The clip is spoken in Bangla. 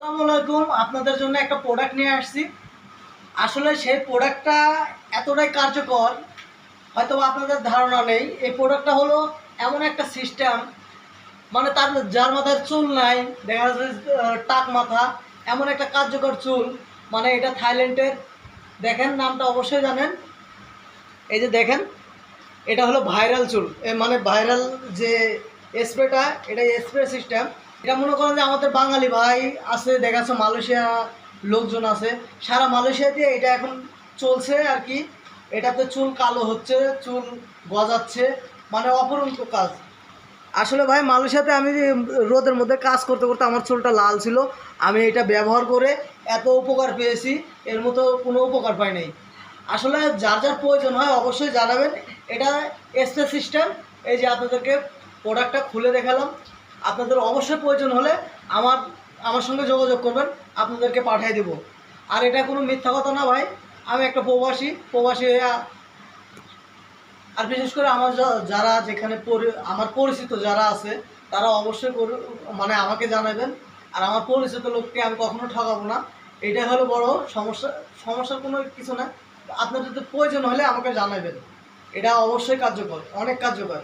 আসসালামু আলাইকুম। আপনাদের জন্য একটা প্রোডাক্ট নিয়ে আসছি। আসলে সেই প্রোডাক্টটা এতটাই কার্যকর, হয়তো আপনাদের ধারণা নেই। এই প্রোডাক্টটা হলো এমন একটা সিস্টেম, মানে তার যার মাথায় চুল নাই, দেখা যাচ্ছে টাক মাথা, এমন একটা কার্যকর চুল। মানে এটা থাইল্যান্ডের, দেখেন নামটা অবশ্যই জানেন। এই যে দেখেন, এটা হলো ভাইরাল চুল, মানে ভাইরাল যে স্প্রেটা, এটা স্প্রে সিস্টেম। এটা মনে করেন যে আমাদের বাঙালি ভাই আছে, দেখা যাচ্ছে মালয়েশিয়া লোকজন আছে, সারা মালয়েশিয়াতে এটা এখন চলছে আর কি। এটাতে চুল কালো হচ্ছে, চুল গজাচ্ছে, মানে অপরন্ত কাজ। আসলে ভাই মালয়েশিয়াতে আমি রোদের মধ্যে কাজ করতে করতে আমার চুলটা লাল ছিল। আমি এটা ব্যবহার করে এত উপকার পেয়েছি, এর মতো কোনো উপকার পাই নাই। আসলে যার যার প্রয়োজন হয় অবশ্যই জানাবেন। এটা স্প্রে সিস্টেম। এই যে আপনাদেরকে প্রোডাক্টটা খুলে দেখালাম। আপনাদের অবশ্যই প্রয়োজন হলে আমার আমার সঙ্গে যোগাযোগ করবেন, আপনাদেরকে পাঠিয়ে দেব। আর এটা কোনো মিথ্যা কথা না ভাই, আমি একটা প্রবাসী হয়ে, আর বিশেষ করে আমার যারা যেখানে আমার পরিচিত যারা আছে তারা অবশ্যই মানে আমাকে জানাবেন। আর আমার পরিচিত লোককে আমি কখনো ঠকাবো না। এটাই হলো বড় সমস্যা। সমস্যার কোনো কিছু না। আপনার যদি প্রয়োজন হলে আমাকে জানাবেন। এটা অবশ্যই কার্যকর, অনেক কার্যকর।